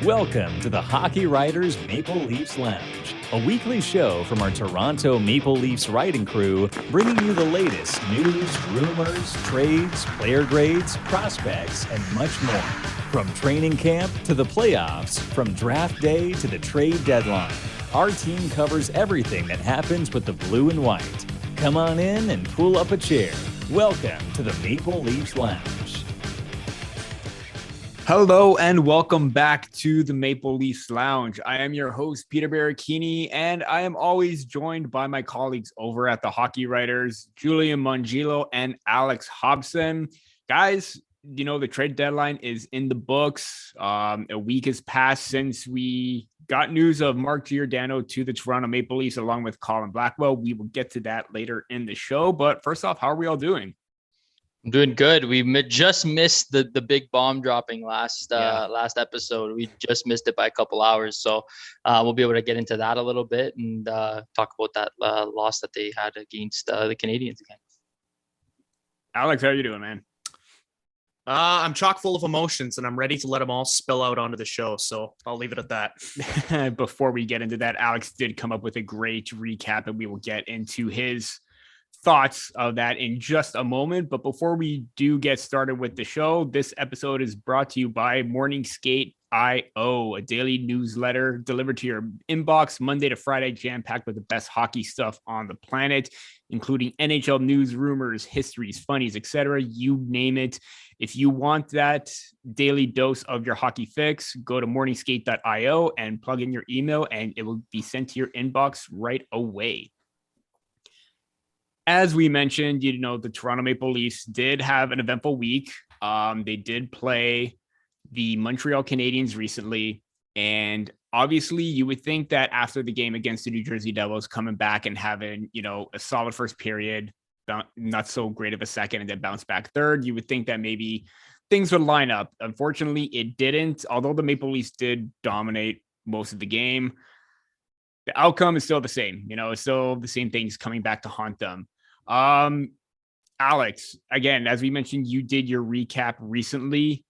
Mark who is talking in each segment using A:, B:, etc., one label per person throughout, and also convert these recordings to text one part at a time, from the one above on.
A: Welcome to the Hockey Writers Maple Leafs Lounge, a weekly show from our Toronto Maple Leafs writing crew, bringing you the latest news, rumors, trades, player grades, prospects, and much more. From training camp to the playoffs, from draft day to the trade deadline, our team covers everything that happens with the blue and white. Come on in and pull up a chair. Welcome to the Maple Leafs Lounge.
B: Hello and welcome back to the Maple Leafs Lounge. I am your host, Peter Baracchini, and I am always joined by my colleagues over at the Hockey Writers, Julian Mongillo and Alex Hobson. Guys, you know, the trade deadline is in the books. A week has passed since we got news of Mark Giordano to the Toronto Maple Leafs along with Colin Blackwell. We will get to that later in the show. But first off, how are we all doing?
C: I'm doing good. We just missed the big bomb dropping last episode. We just missed it by a couple hours. So we'll be able to get into that a little bit and talk about that loss that they had against the Canadiens again.
B: Alex, how are you doing, man?
D: I'm chock full of emotions and I'm ready to let them all spill out onto the show. So I'll leave it at that.
B: Before we get into that, Alex did come up with a great recap and we will get into his thoughts of that in just a moment. But before we do get started with the show, this episode is brought to you by Morningskate.io, a daily newsletter delivered to your inbox Monday to Friday, jam-packed with the best hockey stuff on the planet, including NHL news, rumors, histories, funnies, etc. You name it. If you want that daily dose of your hockey fix, go to morningskate.io and plug in your email and it will be sent to your inbox right away. As we mentioned, you know, the Toronto Maple Leafs did have an eventful week. They did play the Montreal Canadiens recently. And obviously, you would think that after the game against the New Jersey Devils, coming back and having, you know, a solid first period, not so great of a second, and then bounce back third, you would think that maybe things would line up. Unfortunately, it didn't. Although the Maple Leafs did dominate most of the game, the outcome is still the same. You know, it's still the same things coming back to haunt them. Alex, again, as we mentioned, you did your recap recently.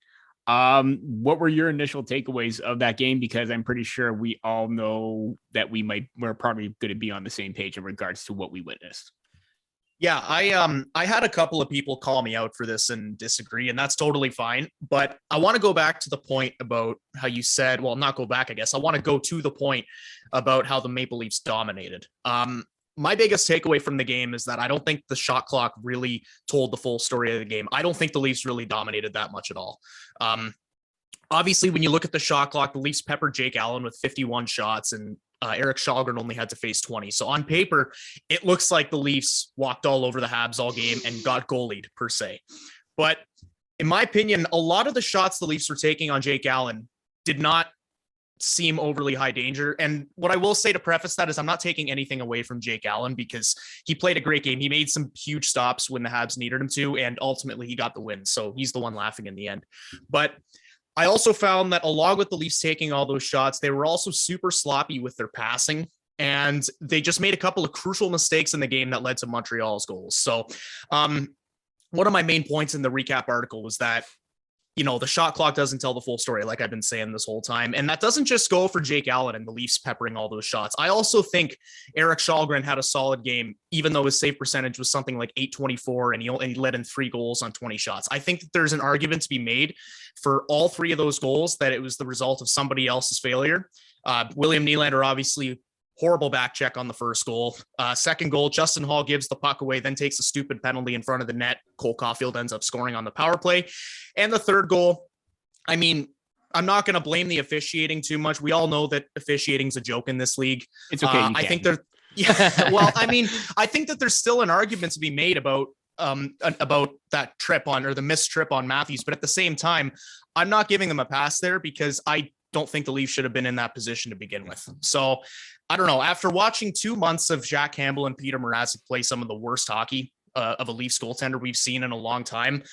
B: What were your initial takeaways of that game? Because I'm pretty sure we all know that we're probably going to be on the same page in regards to what we witnessed.
D: Yeah, I had a couple of people call me out for this and disagree, and that's totally fine. But I want to go back to the point about how you said, well, not go back, I guess. I want to go to the point about how the Maple Leafs dominated. My biggest takeaway from the game is that I don't think the shot clock really told the full story of the game. I don't think the Leafs really dominated that much at all. Obviously, when you look at the shot clock, the Leafs peppered Jake Allen with 51 shots and Erik Källgren only had to face 20. So on paper, it looks like the Leafs walked all over the Habs all game and got goalied per se. But in my opinion, a lot of the shots the Leafs were taking on Jake Allen did not seem overly high danger. And what I will say to preface that is I'm not taking anything away from Jake Allen because he played a great game. He made some huge stops when the Habs needed him to, and ultimately he got the win. So he's the one laughing in the end. But I also found that along with the Leafs taking all those shots, they were also super sloppy with their passing. And they just made a couple of crucial mistakes in the game that led to Montreal's goals. So one of my main points in the recap article was that, you know, the shot clock doesn't tell the full story, like I've been saying this whole time. And that doesn't just go for Jake Allen and the Leafs peppering all those shots. I also think Erik Källgren had a solid game, even though his save percentage was something like .824 and he let in 3 goals on 20 shots. I think that there's an argument to be made for all 3 of those goals that it was the result of somebody else's failure. William Nylander, obviously, horrible back check on the first goal. Second goal, Justin Hall gives the puck away, then takes a stupid penalty in front of the net. Cole Caulfield ends up scoring on the power play. And the third goal, I mean, I'm not going to blame the officiating too much. We all know that officiating is a joke in this league.
B: It's okay.
D: I think well, I mean, I think that there's still an argument to be made about that trip on, or the missed trip on Matthews. But at the same time, I'm not giving them a pass there because I don't think the Leafs should have been in that position to begin with. So I don't know. After watching 2 months of Jack Campbell and Petr Mrazek play some of the worst hockey of a Leafs goaltender we've seen in a long time,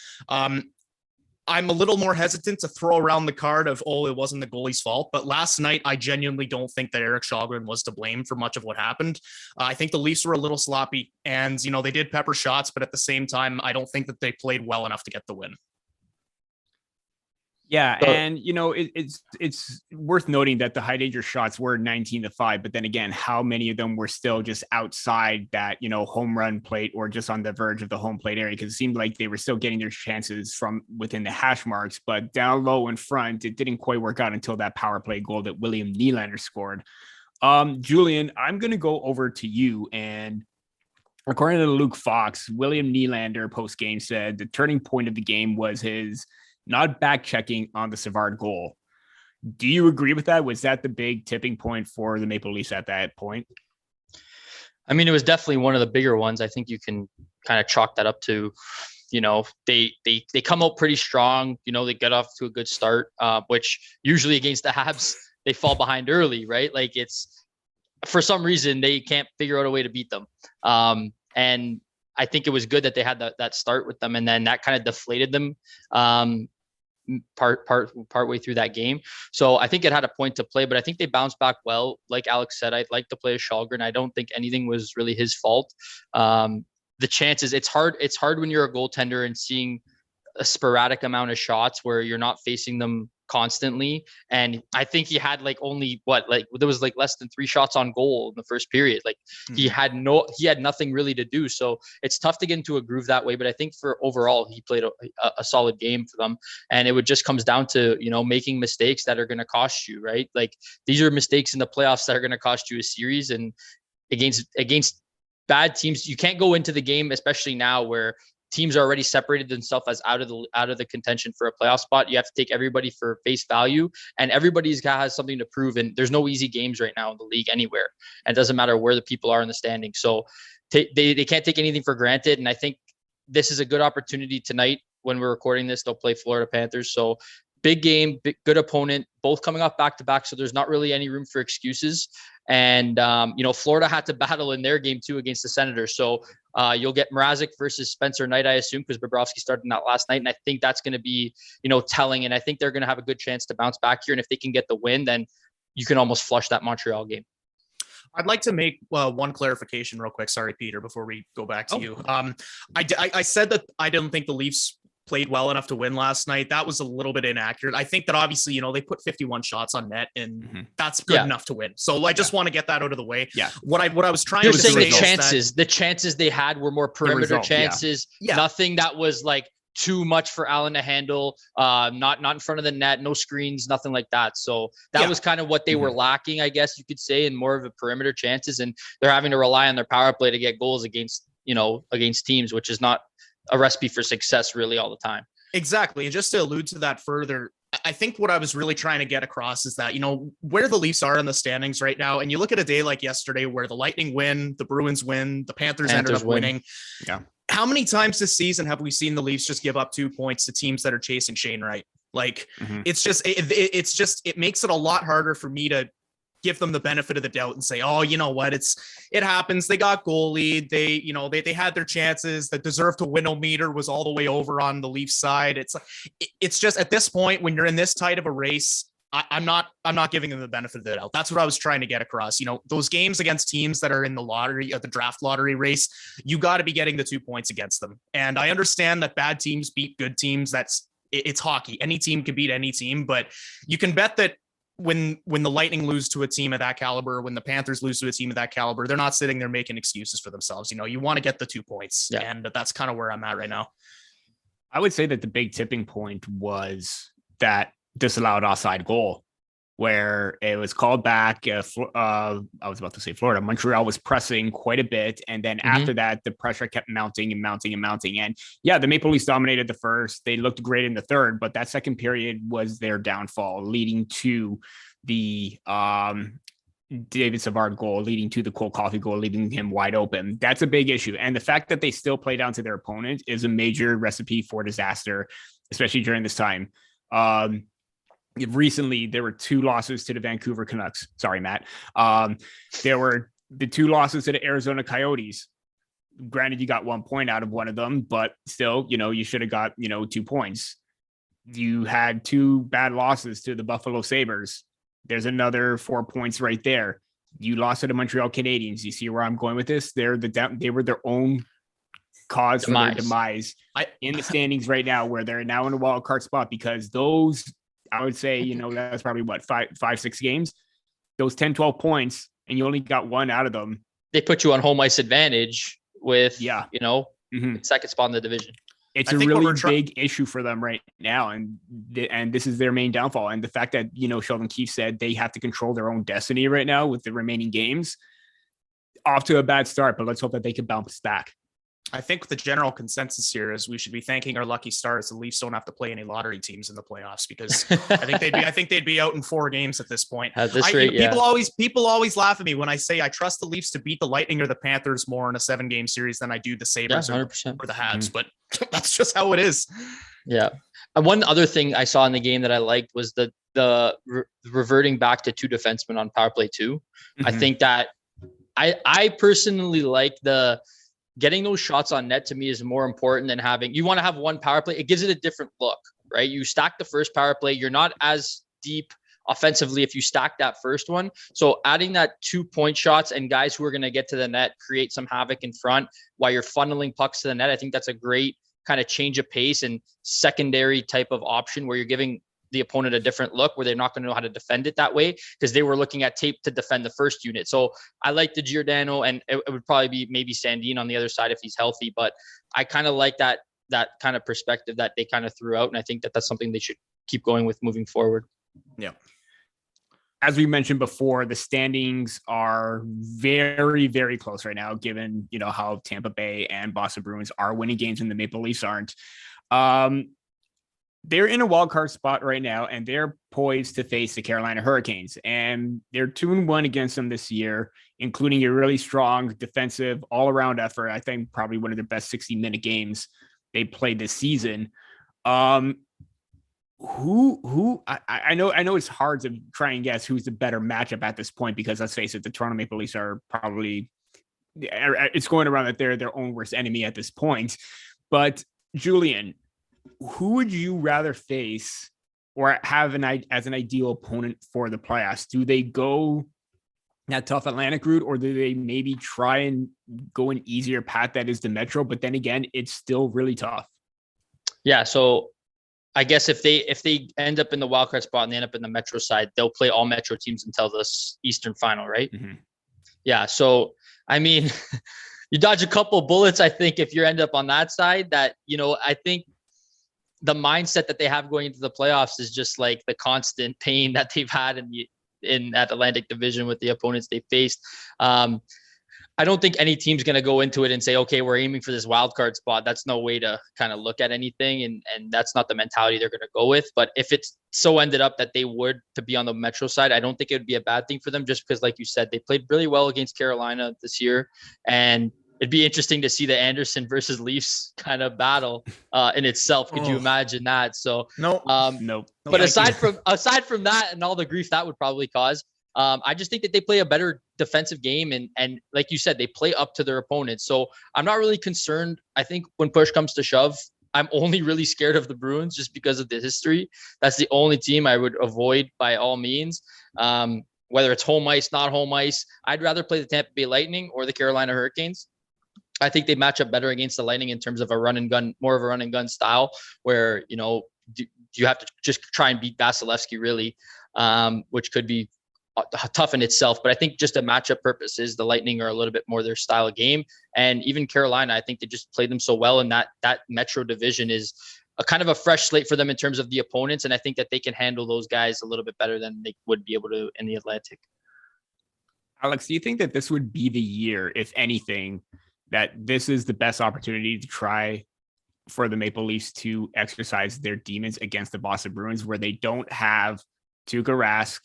D: I'm a little more hesitant to throw around the card of, oh, it wasn't the goalie's fault. But last night, I genuinely don't think that Erik Källgren was to blame for much of what happened. I think the Leafs were a little sloppy and, you know, they did pepper shots, but at the same time, I don't think that they played well enough to get the win.
B: Yeah,
C: So-
B: and it's worth noting that the high danger shots were 19-5, but then again, how many of them were still just outside that home run plate or just on the verge of the home plate area? Because it seemed like they were still getting their chances from within the hash marks, but down low in front, it didn't quite work out until that power play goal that William Nylander scored. Julian, I'm going to go over to you, and according to Luke Fox, William Nylander post game said the turning point of the game was his not back checking on the Savard goal. Do you agree with that? Was that the big tipping point for the Maple Leafs at that point?
C: I mean, it was definitely one of the bigger ones. I think you can kind of chalk that up to, they come out pretty strong. They get off to a good start, which usually against the Habs, they fall behind early, right? Like it's, for some reason, they can't figure out a way to beat them. And I think it was good that they had that start with them, and then that kind of deflated them partway through that game. So I think it had a point to play, but I think they bounced back well. Like Alex said, I'd like to play Shalgren. I don't think anything was really his fault. The chances, it's hard when you're a goaltender and seeing a sporadic amount of shots where you're not facing them constantly. And I think he had there was less than 3 shots on goal in the first period. He had nothing really to do. So it's tough to get into a groove that way. But I think for overall, he played a solid game for them. And it just comes down to, making mistakes that are going to cost you, right? Like these are mistakes in the playoffs that are going to cost you a series, and against bad teams, you can't go into the game, especially now where teams are already separated themselves as out of the contention for a playoff spot. You have to take everybody for face value, and everybody's has something to prove. And there's no easy games right now in the league anywhere. And it doesn't matter where the people are in the standings. So they can't take anything for granted. And I think this is a good opportunity tonight when we're recording this. They'll play Florida Panthers. So big game, good opponent, both coming off back-to-back. So there's not really any room for excuses. And, Florida had to battle in their game too against the Senators. So you'll get Mrazek versus Spencer Knight, I assume, because Bobrovsky started that last night. And I think that's going to be, telling. And I think they're going to have a good chance to bounce back here. And if they can get the win, then you can almost flush that Montreal game.
D: I'd like to make one clarification real quick. Sorry, Peter, before we go back to you. I said that I didn't think the Leafs played well enough to win last night. That was a little bit inaccurate. I think that obviously, they put 51 shots on net, and that's good enough to win. So I just want to get that out of the way. Yeah. What I was trying to say is
C: the chances they had were more perimeter chances. Yeah. Nothing that was like too much for Allen to handle. Not in front of the net, no screens, nothing like that. So that was kind of what they were lacking, I guess you could say, in more of a perimeter chances. And they're having to rely on their power play to get goals against teams, which is not a recipe for success really all the time.
D: Exactly. And just to allude to that further, I think what I was really trying to get across is that, where the Leafs are in the standings right now, and you look at a day like yesterday where the Lightning win, the Bruins win, the Panthers ended up winning. Yeah. How many times this season have we seen the Leafs just give up 2 points to teams that are chasing Shane Wright? It's just, it makes it a lot harder for me to give them the benefit of the doubt and say, oh, you know what? It happens. They got goalie. They had their chances. The deserve to win meter was all the way over on the Leafs side. It's just at this point, when you're in this tight of a race, I'm not giving them the benefit of the doubt. That's what I was trying to get across. Those games against teams that are in the lottery, the draft lottery race, you got to be getting the 2 points against them. And I understand that bad teams beat good teams. It's hockey. Any team can beat any team, but you can bet that when the Lightning lose to a team of that caliber, when the Panthers lose to a team of that caliber, they're not sitting there making excuses for themselves. You want to get the 2 points. Yeah. And that's kind of where I'm at right now.
B: I would say that the big tipping point was that disallowed offside goal, where it was called back. I was about to say Florida. Montreal was pressing quite a bit. And then after that, the pressure kept mounting and mounting and mounting. And yeah, the Maple Leafs dominated the first. They looked great in the third, but that second period was their downfall, leading to the David Savard goal, leading to the Cole Coffey goal, leaving him wide open. That's a big issue. And the fact that they still play down to their opponent is a major recipe for disaster, especially during this time. Recently, there were 2 losses to the Vancouver Canucks. Sorry, Matt. There were the 2 losses to the Arizona Coyotes. Granted, you got 1 point out of one of them, but still, you should have got, 2 points. You had 2 bad losses to the Buffalo Sabres. There's another 4 points right there. You lost to the Montreal Canadiens. You see where I'm going with this? They were their own cause for their demise in the standings right now, where they're now in a wild card spot, because those, I would say, that's probably what, 5-6 games, those 10-12 points, and you only got one out of them.
C: They put you on home ice advantage with, second spot in the division.
B: It's a really big issue for them right now. And this is their main downfall. And the fact that, Sheldon Keefe said they have to control their own destiny right now with the remaining games, off to a bad start, but let's hope that they can bounce back.
D: I think the general consensus here is we should be thanking our lucky stars. The Leafs don't have to play any lottery teams in the playoffs, because I think they'd be out in 4 games at this point.
C: At this rate,
D: people always laugh at me when I say I trust the Leafs to beat the Lightning or the Panthers more in a 7-game series than I do the Sabres or the Habs. But that's just how it is.
C: Yeah. And one other thing I saw in the game that I liked was the reverting back to 2 defensemen on power play 2. I think that I personally like the getting those shots on net. To me is more important than you want to have one power play. It gives it a different look, right? You stack the first power play. You're not as deep offensively if you stack that first one. So adding that 2-point shots and guys who are going to get to the net, create some havoc in front while you're funneling pucks to the net. I think that's a great kind of change of pace and secondary type of option where you're giving the opponent a different look, where they're not going to know how to defend it that way, because they were looking at tape to defend the first unit. So I like the Giordano, and it would probably be maybe Sandin on the other side if he's healthy, but I kind of like that kind of perspective that they kind of threw out. And I think that that's something they should keep going with moving forward.
B: Yeah. As we mentioned before, the standings are very, very close right now, given, how Tampa Bay and Boston Bruins are winning games and the Maple Leafs aren't. They're in a wild card spot right now, and they're poised to face the Carolina Hurricanes. And they're 2-1 against them this year, including a really strong defensive all-around effort. I think probably one of their best 60-minute games they played this season. I know it's hard to try and guess who's the better matchup at this point, because let's face it, the Toronto Maple Leafs are probably, it's going around that they're their own worst enemy at this point. But Julian, who would you rather face or have as an ideal opponent for the playoffs? Do they go that tough Atlantic route, or do they maybe try and go an easier path that is the Metro? But then again, it's still really tough.
C: Yeah. So I guess if they end up in the wildcard spot and they end up in the Metro side, they'll play all Metro teams until the Eastern final, right? Mm-hmm. Yeah. So, I mean, you dodge a couple bullets, I think, if you end up on that side. That, I think the mindset that they have going into the playoffs is just like the constant pain that they've had in that Atlantic division with the opponents they faced. I don't think any team's going to go into it and say, okay, we're aiming for this wild card spot. That's no way to kind of look at anything. And that's not the mentality they're going to go with. But if it's so ended up that they would to be on the Metro side, I don't think it would be a bad thing for them, just because, like you said, they played really well against Carolina this year. And it'd be interesting to see the Anderson versus Leafs kind of battle in itself. Could you imagine that? So
B: no.
C: But aside from that and all the grief that would probably cause, I just think that they play a better defensive game, and like you said, they play up to their opponents. So I'm not really concerned. I think when push comes to shove, I'm only really scared of the Bruins just because of the history. That's the only team I would avoid by all means. Whether it's home ice, not home ice, I'd rather play the Tampa Bay Lightning or the Carolina Hurricanes. I think they match up better against the Lightning in terms of a run and gun, more of a run and gun style, where you have to just try and beat Vasilevsky really, which could be tough in itself. But I think just a matchup purposes, the Lightning are a little bit more their style of game. And even Carolina, I think they just played them so well, and that Metro division is a kind of a fresh slate for them in terms of the opponents. And I think that they can handle those guys a little bit better than they would be able to in the Atlantic.
B: Alex, do you think that this would be the year, if anything, that this is the best opportunity to try for the Maple Leafs to exercise their demons against the Boston Bruins, where they don't have Tuukka Rask?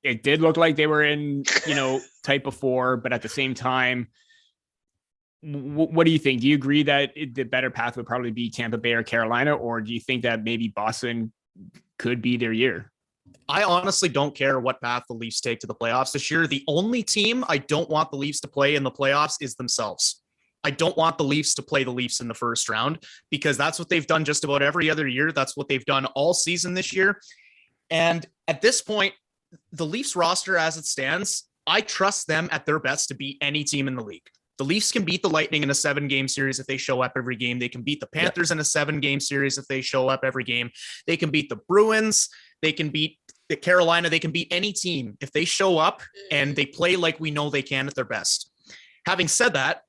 B: It did look like they were in, type before, but at the same time, what do you think? Do you agree that the better path would probably be Tampa Bay or Carolina, or do you think that maybe Boston could be their year?
D: I honestly don't care what path the Leafs take to the playoffs this year. The only team I don't want the Leafs to play in the playoffs is themselves. I don't want the Leafs to play the Leafs in the first round, because that's what they've done just about every other year. That's what they've done all season this year. And at this point, the Leafs roster as it stands, I trust them at their best to beat any team in the league. The Leafs can beat the Lightning in a 7-game series if they show up every game. They can beat the Panthers in a 7-game series if they show up every game. They can beat the Bruins. They can beat the Carolina. They can beat any team if they show up and they play like we know they can at their best. Having said that,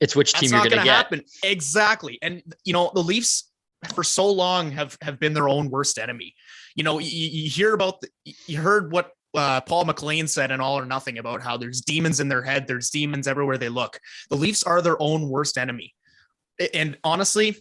C: it's which team you're going to get.
D: Happen. Exactly. And, you know, the Leafs for so long have been their own worst enemy. You know, you hear about, you heard what Paul McLean said in All or Nothing about how there's demons in their head. There's demons everywhere they look. The Leafs are their own worst enemy. And honestly,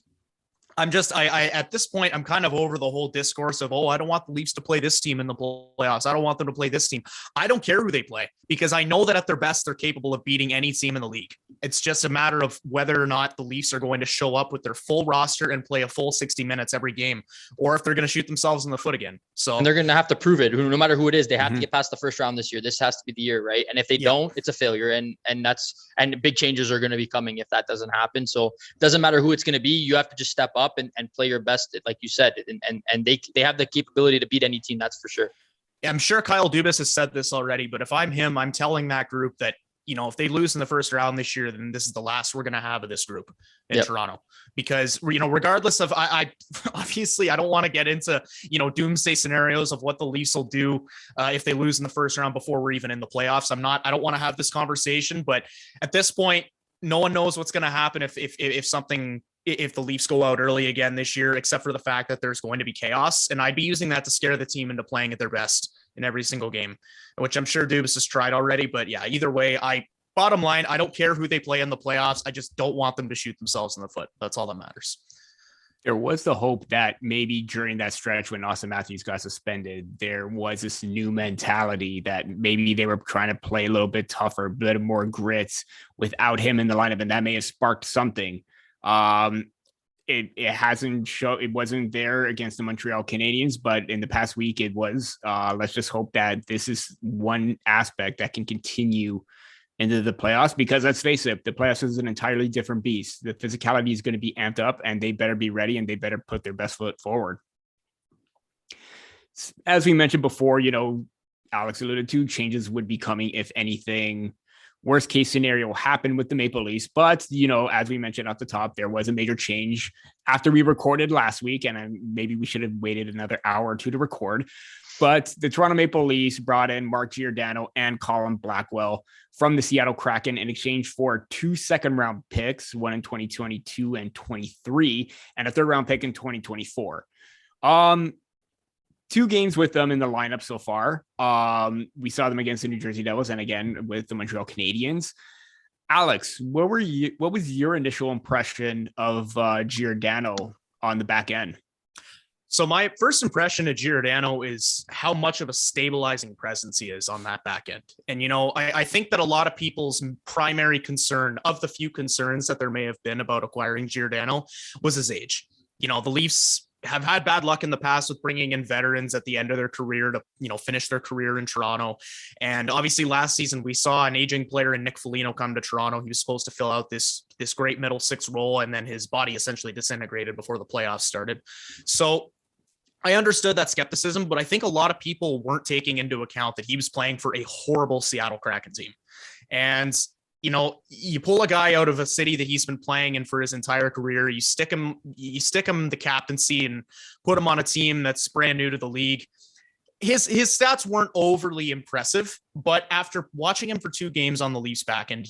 D: I'm just, I at this point, I'm kind of over the whole discourse of, I don't want the Leafs to play this team in the playoffs. I don't want them to play this team. I don't care who they play because I know that at their best, they're capable of beating any team in the league. It's just a matter of whether or not the Leafs are going to show up with their full roster and play a full 60 minutes every game, or if they're going to shoot themselves in the foot again. So,
C: and they're going to have to prove it. No matter who it is, they have to get past the first round this year. This has to be the year, right? And if they don't, it's a failure. And big changes are going to be coming if that doesn't happen. So it doesn't matter who it's going to be. You have to just step up and play your best, like you said, and they have the capability to beat any team. That's for sure.
D: I'm sure Kyle Dubas has said this already, but if I'm him, I'm telling that group that, you know, if they lose in the first round this year, then this is the last we're going to have of this group in Toronto, because, you know, regardless of, I obviously, I don't want to get into, you know, doomsday scenarios of what the Leafs will do if they lose in the first round before we're even in the playoffs. I don't want to have this conversation, but at this point, no one knows what's going to happen if the Leafs go out early again this year, except for the fact that there's going to be chaos. And I'd be using that to scare the team into playing at their best in every single game, which I'm sure Dubas has tried already. But yeah, either way, bottom line, I don't care who they play in the playoffs. I just don't want them to shoot themselves in the foot. That's all that matters.
B: There was the hope that maybe during that stretch when Austin Matthews got suspended, there was this new mentality that maybe they were trying to play a little bit tougher, a bit more grit without him in the lineup, and that may have sparked something. It hasn't shown, it wasn't there against the Montreal Canadiens, but in the past week it was. Let's just hope that this is one aspect that can continue into the playoffs, because let's face it, the playoffs is an entirely different beast. The physicality is going to be amped up, and they better be ready and they better put their best foot forward. As we mentioned before, you know, Alex alluded to, changes would be coming if anything. Worst case scenario happened with the Maple Leafs. But, you know, as we mentioned at the top, there was a major change after we recorded last week, and maybe we should have waited another hour or two to record. But the Toronto Maple Leafs brought in Mark Giordano and Colin Blackwell from the Seattle Kraken in exchange for 2 second-round picks, one in 2022 and 23, and a third-round pick in 2024. 2 games with them in the lineup so far. We saw them against the New Jersey Devils and again with the Montreal Canadiens. Alex, what was your initial impression of Giordano on the back end?
D: So my first impression of Giordano is how much of a stabilizing presence he is on that back end. And, you know, I think that a lot of people's primary concern, of the few concerns that there may have been about acquiring Giordano, was his age. You know, the Leafs have had bad luck in the past with bringing in veterans at the end of their career to, you know, finish their career in Toronto. And obviously last season we saw an aging player in Nick Foligno come to Toronto. He was supposed to fill out this great middle six role, and then his body essentially disintegrated before the playoffs started. So I understood that skepticism, but I think a lot of people weren't taking into account that he was playing for a horrible Seattle Kraken team. And, you know, you pull a guy out of a city that he's been playing in for his entire career, you stick him the captaincy and put him on a team that's brand new to the league. His stats weren't overly impressive, but after watching him for 2 games on the Leafs back end,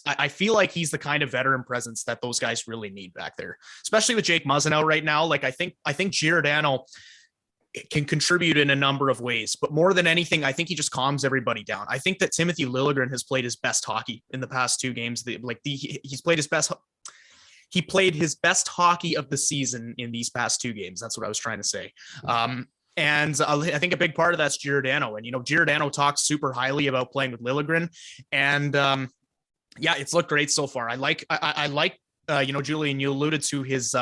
D: I feel like he's the kind of veteran presence that those guys really need back there, especially with Jake Muzzin out right now. Like, I think Giordano can contribute in a number of ways, but more than anything, I think he just calms everybody down. I think that Timothy Liljegren has played his best hockey in the past 2 games. He played his best hockey of the season in these past 2 games. That's what I was trying to say. And I think a big part of that's Giordano. And, you know, Giordano talks super highly about playing with Liljegren, and yeah, it's looked great so far. I like, you know, Julian, you alluded to his,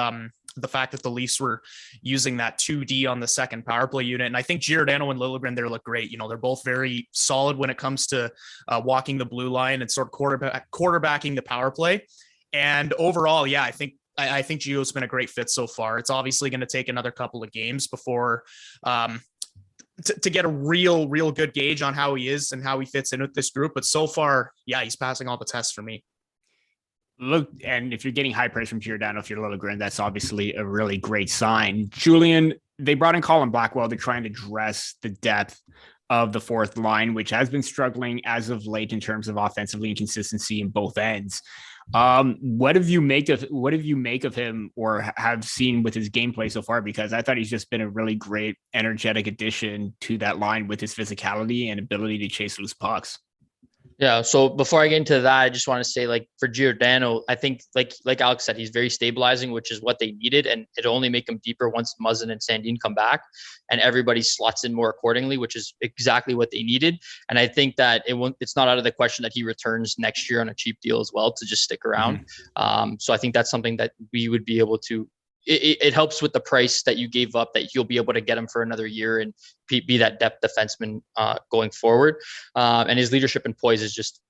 D: the fact that the Leafs were using that 2D on the second power play unit. And I think Giordano and Liljegren there look great. You know, they're both very solid when it comes to walking the blue line and sort of quarterbacking the power play. And overall, yeah, I think Gio's been a great fit so far. It's obviously going to take another couple of games before to get a real good gauge on how he is and how he fits in with this group. But so far, yeah, he's passing all the tests for me.
B: Look, and if you're getting high praise from Giordano, if you're Liljegren, that's obviously a really great sign. Julian, they brought in Colin Blackwell to try and address the depth of the fourth line, which has been struggling as of late in terms of offensively inconsistency in both ends. What have you make of him or have seen with his gameplay so far? Because I thought he's just been a really great, energetic addition to that line with his physicality and ability to chase loose pucks.
C: Yeah. So before I get into that, I just want to say, like, for Giordano, I think like Alex said, he's very stabilizing, which is what they needed, and it'll only make them deeper once Muzzin and Sandin come back, and everybody slots in more accordingly, which is exactly what they needed. And I think that it's not out of the question that he returns next year on a cheap deal as well to just stick around. So I think that's something that we would be able to. It helps with the price that you gave up, that you'll be able to get him for another year and be that depth defenseman going forward. And his leadership and poise is just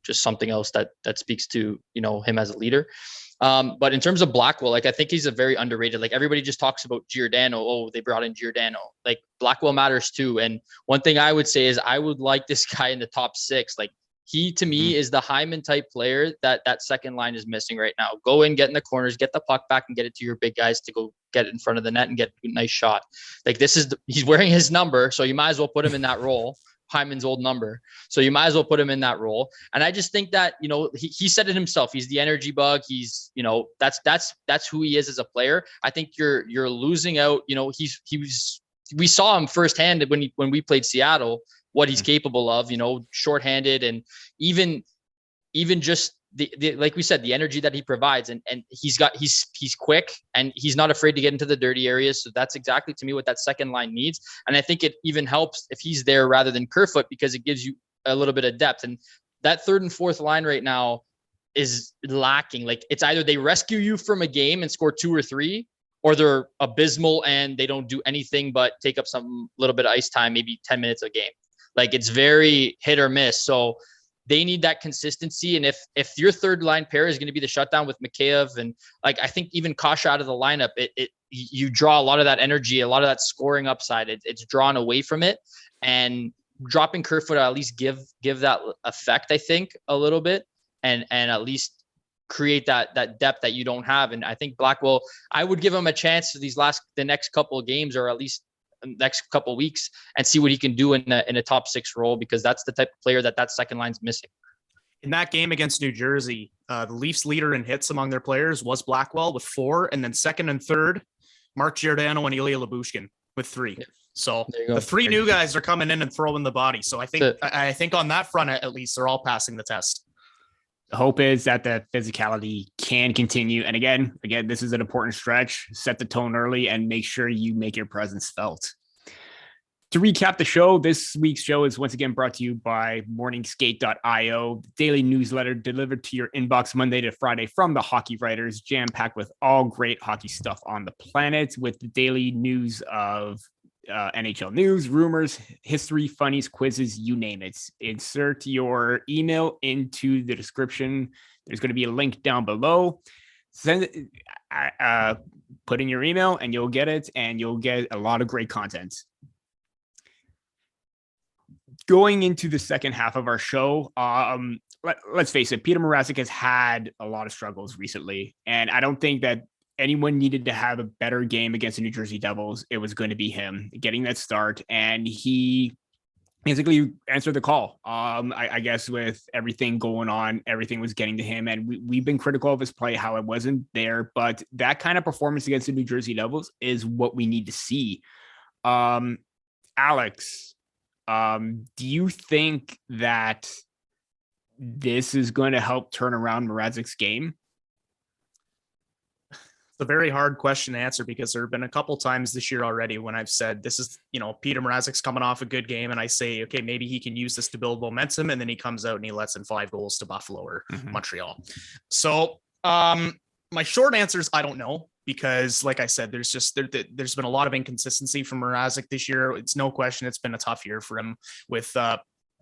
C: just something else that speaks to, him as a leader. But in terms of Blackwell, like, I think he's a very underrated, like, everybody just talks about Giordano. Oh, they brought in Giordano. Like, Blackwell matters too. And one thing I would say is I would like this guy in the top 6. Like, he, to me, is the Hyman type player that second line is missing right now. Go in, get in the corners, get the puck back, and get it to your big guys to go get it in front of the net and get a nice shot. Like, he's wearing his number, so you might as well put him in that role. Hyman's old number. So you might as well put him in that role. And I just think that, he said it himself. He's the energy bug. He's, that's who he is as a player. I think you're losing out. We saw him firsthand when we played Seattle, what he's capable of, shorthanded, and even just the like we said, the energy that he provides, and he's quick, and he's not afraid to get into the dirty areas. So that's exactly, to me, what that second line needs. And I think it even helps if he's there rather than Kerfoot, because it gives you a little bit of depth. And that third and fourth line right now is lacking. Like, it's either they rescue you from a game and score 2 or 3, or they're abysmal and they don't do anything but take up some little bit of ice time, maybe 10 minutes a game. Like, it's very hit or miss. So they need that consistency. And if your third line pair is going to be the shutdown with Mikheyev, and, like, I think even Kasha out of the lineup, you draw a lot of that energy, a lot of that scoring upside. It's drawn away from it, and dropping Kerfoot at least give that effect, I think, a little bit, and at least create that depth that you don't have. And I think Blackwell, I would give him a chance for the next couple of games, or at least next couple of weeks, and see what he can do in a top 6 role, because that's the type of player that second line's missing.
D: In that game against New Jersey, the Leafs leader in hits among their players was Blackwell with 4, and then second and third, Mark Giordano and Ilya Lyubushkin with 3. Yeah. So the 3 new guys are coming in and throwing the body. So I think on that front, at least, they're all passing the test.
B: The hope is that the physicality can continue. And again, this is an important stretch. Set the tone early and make sure you make your presence felt. To recap the show, this week's show is once again brought to you by morningskate.io, the daily newsletter delivered to your inbox Monday to Friday from the hockey writers, jam-packed with all great hockey stuff on the planet, with the daily news of NHL news, rumors, history, funnies, quizzes, you name it. Insert your email into the description. There's going to be a link down below. Send it, put in your email and you'll get it, and you'll get a lot of great content. Going into the second half of our show, let's face it, Petr Mrazek has had a lot of struggles recently, and I don't think that anyone needed to have a better game against the New Jersey Devils. It was going to be him getting that start, and he basically answered the call. I guess with everything going on, everything was getting to him, and we've been critical of his play, how it wasn't there, but that kind of performance against the New Jersey Devils is what we need to see. Alex, do you think that this is going to help turn around Mrazek's game?
D: It's a very hard question to answer, because there have been a couple times this year already when I've said this is, Petr Mrazek's coming off a good game, and I say, okay, maybe he can use this to build momentum, and then he comes out and he lets in 5 goals to Buffalo or Montreal. So my short answer is I don't know, because like I said, there's been a lot of inconsistency from Mrazek this year. It's no question it's been a tough year for him with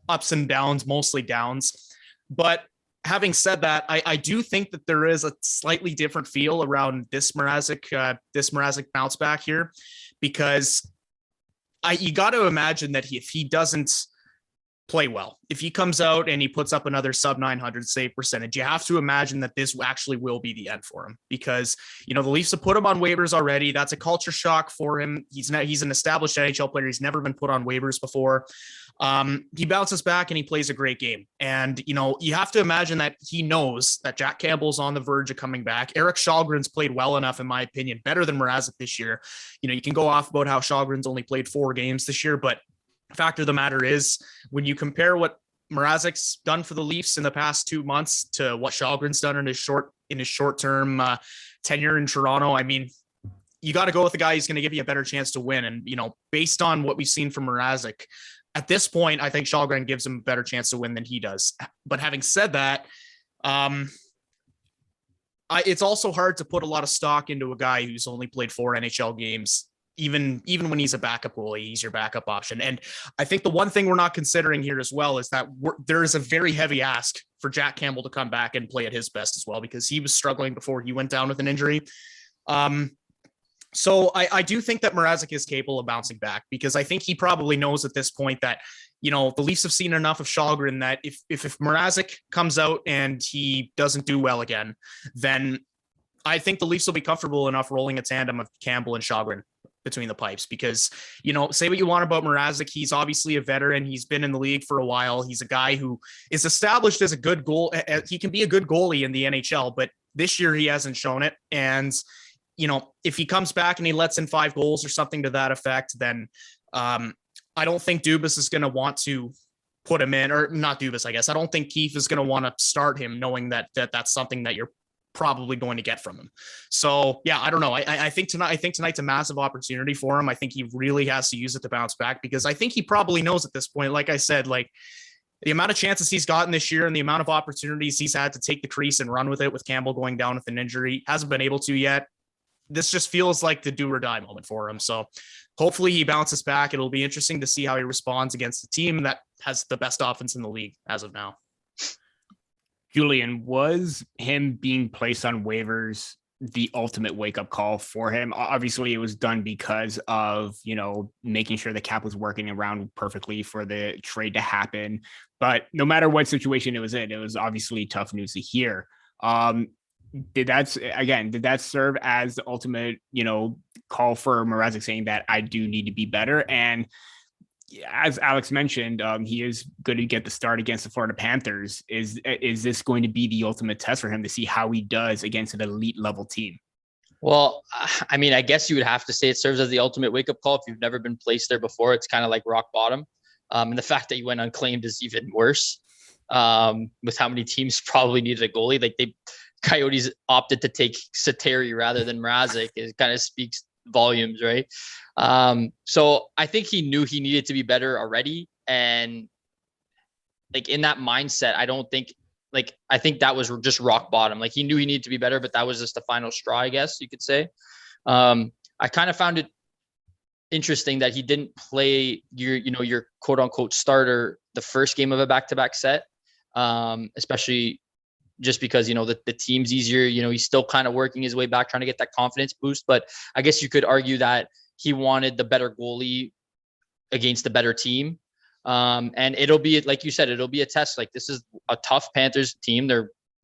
D: ups and downs, mostly downs. But having said that, I do think that there is a slightly different feel around this Mrazek bounce back here, because you got to imagine that if he doesn't play well. If he comes out and he puts up another sub 900 save percentage, you have to imagine that this actually will be the end for him, because, you know, the Leafs have put him on waivers already. That's a culture shock for him. He's an established NHL player. He's never been put on waivers before. He bounces back and he plays a great game. And, you know, you have to imagine that he knows that Jack Campbell's on the verge of coming back. Erik Källgren's played well enough, in my opinion, better than Mrazek this year. You know, you can go off about how Källgren's only played 4 games this year, but fact of the matter is, when you compare what Mrazek's done for the Leafs in the past 2 months to what Källgren's done in his short-term tenure in Toronto, I mean, you got to go with the guy who's going to give you a better chance to win. And, you know, based on what we've seen from Mrazek, at this point, I think Källgren gives him a better chance to win than he does. But having said that, it's also hard to put a lot of stock into a guy who's only played 4 NHL games. Even when he's a backup goalie, he's your backup option. And I think the one thing we're not considering here as well is that there is a very heavy ask for Jack Campbell to come back and play at his best as well, because he was struggling before he went down with an injury. So I do think that Mrazek is capable of bouncing back, because I think he probably knows at this point that, you know, the Leafs have seen enough of Källgren that if Mrazek comes out and he doesn't do well again, then I think the Leafs will be comfortable enough rolling a tandem of Campbell and Källgren between the pipes, because, you know, say what you want about Mrazek, he's obviously a veteran. He's been in the league for a while. He's a guy who is established as a good goal. He can be a good goalie in the NHL, but this year he hasn't shown it. And, you know, if he comes back and he lets in 5 goals or something to that effect, then I don't think Dubas is going to want to put him in, or not Dubas, I guess. I don't think Keefe is going to want to start him, knowing that that's something that you're probably going to get from him. So yeah, I don't know. I think tonight's a massive opportunity for him. I think he really has to use it to bounce back, because I think he probably knows at this point, like I said, like the amount of chances he's gotten this year and the amount of opportunities he's had to take the crease and run with it, with Campbell going down with an injury, hasn't been able to yet. This just feels like the do or die moment for him. So hopefully he bounces back. It'll be interesting to see how he responds against the team that has the best offense in the league as of now.
B: Julian, was him being placed on waivers the ultimate wake-up call for him? Obviously, it was done because of, you know, making sure the cap was working around perfectly for the trade to happen. But no matter what situation it was in, it was obviously tough news to hear. Did that serve as the ultimate, you know, call for Mrazek, saying that I do need to be better? And as Alex mentioned, he is going to get the start against the Florida Panthers. Is this going to be the ultimate test for him to see how he does against an elite level team?
C: Well, I mean, I guess you would have to say it serves as the ultimate wake-up call. If you've never been placed there before, it's kind of like rock bottom. And the fact that you went unclaimed is even worse, with how many teams probably needed a goalie. Like Coyotes opted to take Sateri rather than Mrazek. It kind of speaks volumes, right? So I think he knew he needed to be better already. And like in that mindset, I think that was just rock bottom. Like he knew he needed to be better, but that was just the final straw, I guess you could say. I kind of found it interesting that he didn't play your quote unquote starter the first game of a back-to-back set, especially just because, you know, the team's easier. You know, he's still kind of working his way back, trying to get that confidence boost. But I guess you could argue that he wanted the better goalie against the better team. And it'll be, like you said, it'll be a test. Like this is a tough Panthers team.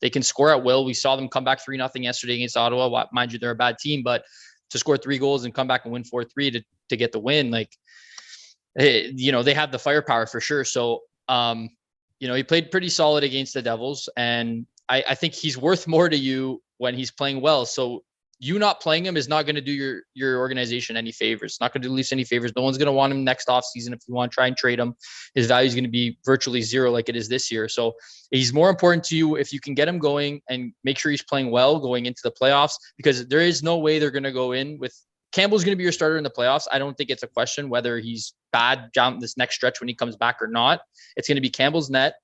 C: They can score at will. We saw them come back 3-0 yesterday against Ottawa. Mind you, they're a bad team, but to score 3 goals and come back and win 4-3 to get the win, like, you know, they have the firepower for sure. So, you know, he played pretty solid against the Devils, and I think he's worth more to you when he's playing well. So you not playing him is not going to do your organization any favors. It's not going to do Leafs any favors. No one's going to want him next offseason. If you want to try and trade him, his value is going to be virtually zero like it is this year. So he's more important to you if you can get him going and make sure he's playing well going into the playoffs, because there is no way they're going to go in with Campbell's going to be your starter in the playoffs. I don't think it's a question whether he's bad down this next stretch when he comes back or not. It's going to be Campbell's net.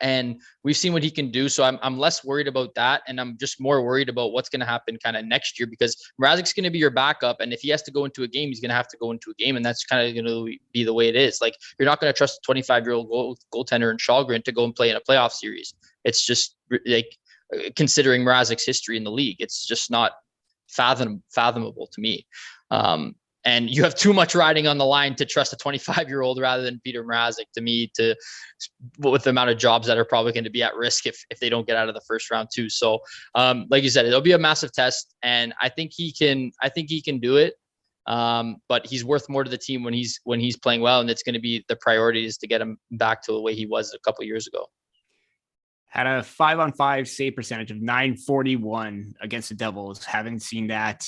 C: And we've seen what he can do. So I'm less worried about that. And I'm just more worried about what's going to happen kind of next year, because Mrazek's going to be your backup. And if he has to go into a game, he's going to have to go into a game. And that's kind of going to be the way it is. Like, you're not going to trust a 25-year-old goaltender in Källgren to go and play in a playoff series. It's just like, considering Mrazek's history in the league, it's just not fathomable to me. And you have too much riding on the line to trust a 25-year-old rather than Petr Mrazek, to me, with the amount of jobs that are probably going to be at risk if they don't get out of the first round too. So like you said, it'll be a massive test, and I think he can do it. But he's worth more to the team when he's playing well, and it's going to be the priority is to get him back to the way he was a couple of years ago.
B: Had a 5-on-5 save percentage of .941 against the Devils. Haven't seen that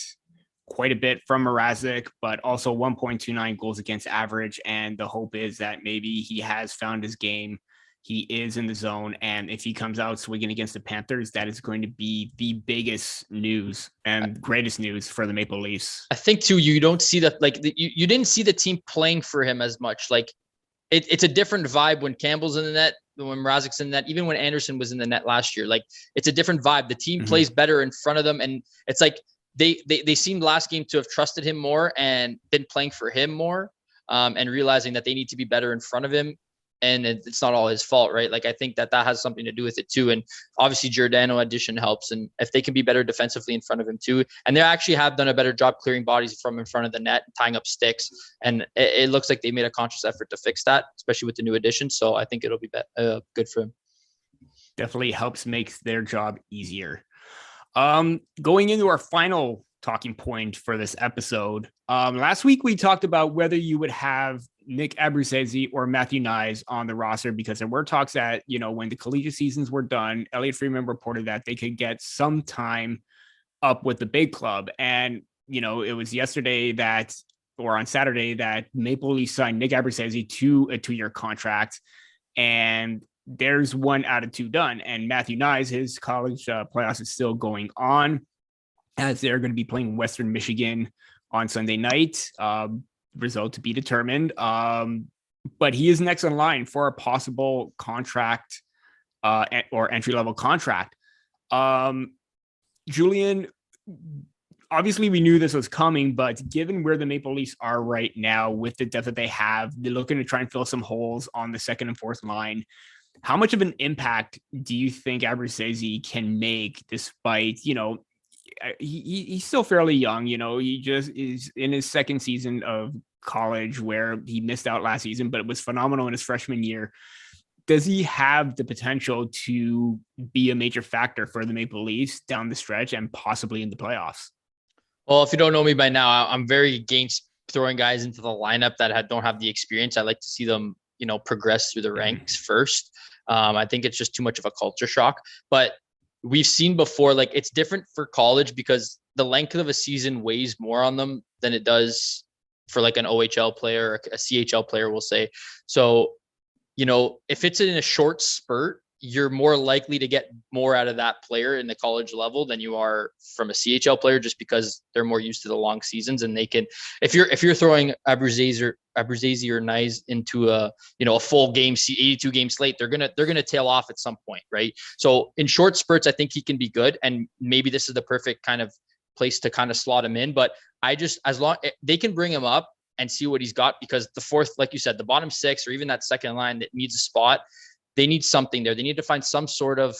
B: quite a bit from Mrazek, but also 1.29 goals against average. And the hope is that maybe he has found his game. He is in the zone. And if he comes out swinging against the Panthers, that is going to be the biggest news and greatest news for the Maple Leafs.
C: I think too, you don't see that, like you didn't see the team playing for him as much. Like it's a different vibe when Campbell's in the net, when Mrazek's in the net, even when Anderson was in the net last year. Like it's a different vibe. The team plays better in front of them. And it's like, they seemed last game to have trusted him more and been playing for him more, and realizing that they need to be better in front of him. And it's not all his fault, right? Like I think that has something to do with it too. And obviously Giordano addition helps. And if they can be better defensively in front of him too, and they actually have done a better job clearing bodies from in front of the net, tying up sticks. And it looks like they made a conscious effort to fix that, especially with the new addition. So I think it'll be good for him.
B: Definitely helps make their job easier. Going into our final talking point for this episode. Last week we talked about whether you would have Nick Abruzzese or Matthew Knies on the roster, because there were talks that, when the collegiate seasons were done, Elliot Friedman reported that they could get some time up with the big club. And, it was on Saturday that Maple Leafs signed Nick Abruzzese to a 2-year contract. And there's 1 out of 2 done. And Matthew Knies, his college playoffs is still going on, as they're going to be playing Western Michigan on Sunday night. Result to be determined. But he is next in line for a possible contract or entry-level contract. Julian, obviously we knew this was coming, but given where the Maple Leafs are right now with the depth that they have, they're looking to try and fill some holes on the second and fourth line. How much of an impact do you think Abruzzese can make, despite, he's still fairly young, he just is in his second season of college, where he missed out last season, but it was phenomenal in his freshman year. Does he have the potential to be a major factor for the Maple Leafs down the stretch and possibly in the playoffs?
C: Well, if you don't know me by now, I'm very against throwing guys into the lineup that don't have the experience. I like to see them, progress through the ranks first. I think it's just too much of a culture shock, but we've seen before, like it's different for college because the length of a season weighs more on them than it does for like an OHL player or a CHL player, we'll say. So, if it's in a short spurt, you're more likely to get more out of that player in the college level than you are from a CHL player, just because they're more used to the long seasons, and they can, if you're throwing Abruzzese or Knies into a full game, 82 game slate, they're gonna tail off at some point, right? So in short spurts, I think he can be good, and maybe this is the perfect kind of place to kind of slot him in. But as long they can bring him up and see what he's got, because the fourth, like you said, the bottom 6 or even that second line that needs a spot, they need something there. They need to find some sort of,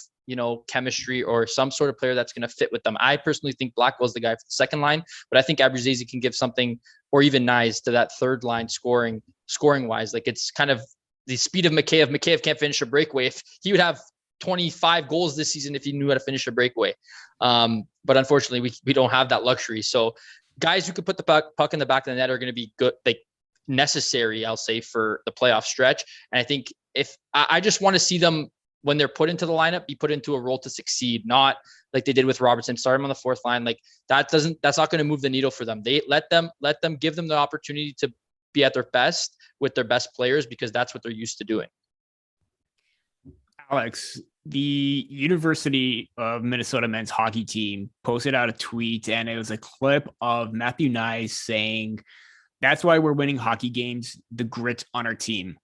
C: chemistry or some sort of player that's going to fit with them. I personally think Blackwell's the guy for the second line, but I think Abruzzese can give something, or even Knies, to that third line scoring wise. Like it's kind of the speed of McKay. If McKay can't finish a breakaway, if he would have 25 goals this season if he knew how to finish a breakaway. But unfortunately, we don't have that luxury. So guys who could put the puck in the back of the net are going to be good, like necessary, I'll say, for the playoff stretch. And I think if I just want to see them, when they're put into the lineup, be put into a role to succeed, not like they did with Robertson, start him on the fourth line. Like that's not going to move the needle for them. They let them give them the opportunity to be at their best with their best players, because that's what they're used to doing.
B: Alex, the University of Minnesota men's hockey team posted out a tweet, and it was a clip of Matthew Knies saying, "That's why we're winning hockey games, the grit on our team."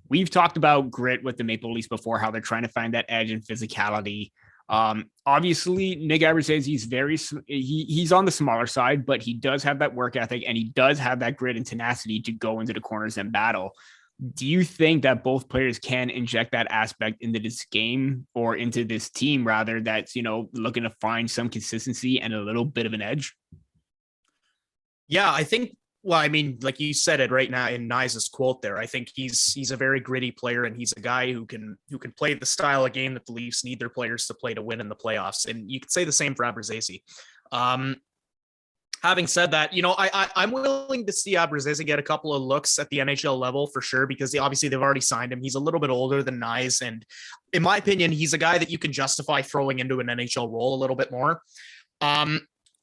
B: We've talked about grit with the Maple Leafs before, how they're trying to find that edge and physicality. Obviously, Nick Abruzzese, he's on the smaller side, but he does have that work ethic, and he does have that grit and tenacity to go into the corners and battle. Do you think that both players can inject that aspect into this game, or into this team rather, that's, looking to find some consistency and a little bit of an edge?
D: Yeah, I think Well, I mean, like you said it right now in Knies' quote there. I think he's a very gritty player, and he's a guy who can play the style of game that the Leafs need their players to play to win in the playoffs. And you could say the same for Abruzzese. Having said that, I'm willing to see Abruzzese get a couple of looks at the NHL level for sure, because obviously they've already signed him. He's a little bit older than Knies, and in my opinion, he's a guy that you can justify throwing into an NHL role a little bit more.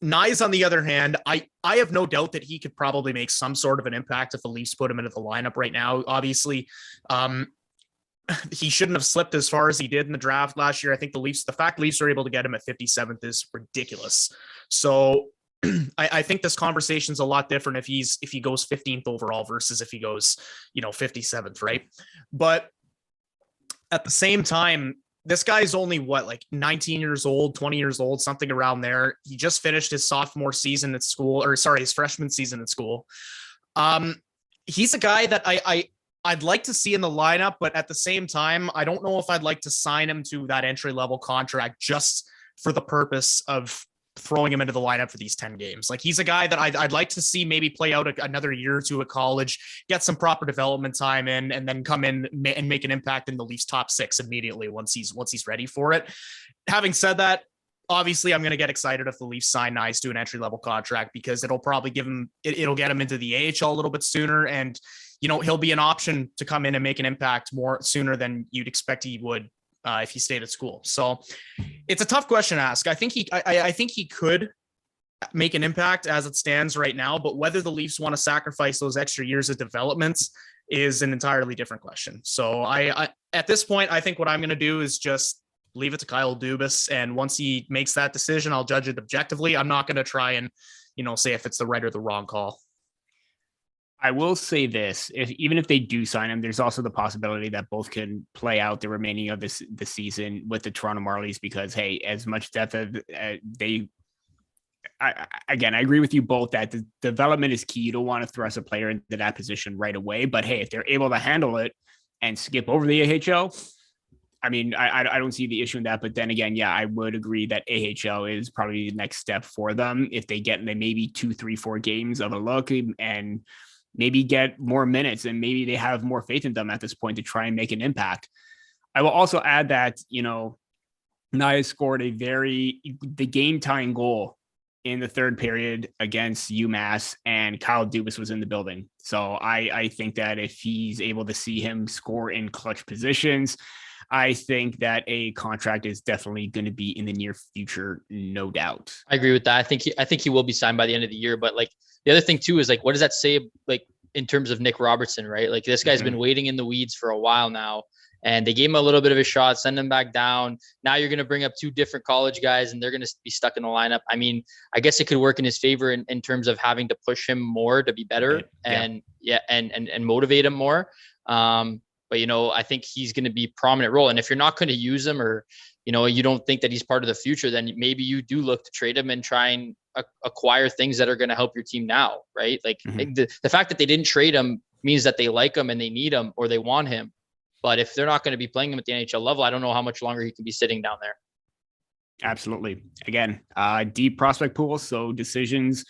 D: Knies, on the other hand, I have no doubt that he could probably make some sort of an impact if the Leafs put him into the lineup right now. Obviously, he shouldn't have slipped as far as he did in the draft last year. I think the fact Leafs are able to get him at 57th is ridiculous. So I think this conversation's a lot different if he goes 15th overall versus if he goes, 57th, right? But at the same time, this guy's only 19 years old, 20 years old, something around there. He just finished his sophomore season at school, his freshman season at school. He's a guy that I'd like to see in the lineup, but at the same time, I don't know if I'd like to sign him to that entry level contract just for the purpose of throwing him into the lineup for these 10 games. Like, he's a guy that I'd like to see maybe play out another year or two at college, get some proper development time in, and then come in and make an impact in the Leafs top 6 immediately once he's ready for it. Having said that, obviously I'm going to get excited if the Leafs sign Knies to an entry level contract, because it'll probably it'll get him into the AHL a little bit sooner. And, he'll be an option to come in and make an impact more sooner than you'd expect he would if he stayed at school. So it's a tough question to ask. I think he could make an impact as it stands right now, but whether the Leafs want to sacrifice those extra years of development is an entirely different question. So I at this point, I think what I'm going to do is just leave it to Kyle Dubas. And once he makes that decision, I'll judge it objectively. I'm not going to try and, say if it's the right or the wrong call.
B: I will say this: even if they do sign him, there's also the possibility that both can play out the remaining of the season with the Toronto Marlies, because, hey, as much depth as I agree with you both that the development is key. You don't want to thrust a player into that position right away, but hey, if they're able to handle it and skip over the AHL, I mean, I don't see the issue in that. But then again, yeah, I would agree that AHL is probably the next step for them if they get maybe 2, 3, 4 games of a look and maybe get more minutes, and maybe they have more faith in them at this point to try and make an impact. I will also add that, Knies scored the game tying goal in the third period against UMass, and Kyle Dubas was in the building. So I think that if he's able to see him score in clutch positions, I think that a contract is definitely going to be in the near future, no doubt.
C: I agree with that. I think he will be signed by the end of the year. But the other thing too is what does that say in terms of Nick Robertson, right? Like, this guy's been waiting in the weeds for a while now, and they gave him a little bit of a shot, send him back down. Now you're going to bring up 2 different college guys, and they're going to be stuck in the lineup. I mean, I guess it could work in his favor in terms of having to push him more to be better and motivate him more. But, I think he's going to be a prominent role. And if you're not going to use him, or, you don't think that he's part of the future, then maybe you do look to trade him and try and acquire things that are going to help your team now, right? Like, the fact that they didn't trade him means that they like him and they need him or they want him. But if they're not going to be playing him at the NHL level, I don't know how much longer he can be sitting down there.
B: Absolutely. Again, deep prospect pool, so decisions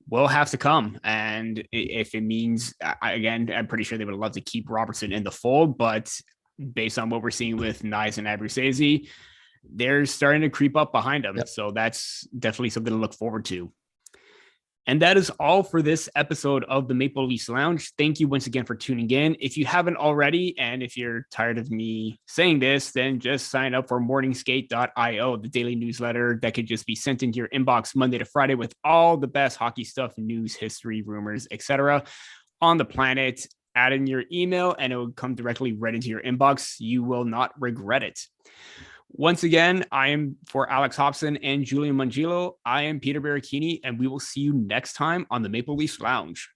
B: will have to come. And if it means, again, I'm pretty sure they would love to keep Robertson in the fold, but based on what we're seeing with Knies and Abruzzese, they're starting to creep up behind them. Yep. So that's definitely something to look forward to. And that is all for this episode of the Maple Leafs Lounge. Thank you once again for tuning in. If you haven't already, and if you're tired of me saying this, then just sign up for morningskate.io, the daily newsletter that could just be sent into your inbox Monday to Friday with all the best hockey stuff, news, history, rumors, etc. on the planet. Add in your email and it will come directly right into your inbox. You will not regret it. Once again, I am for Alex Hobson and Julian Mongillo. I am Peter Baracchini, and we will see you next time on the Maple Leafs Lounge.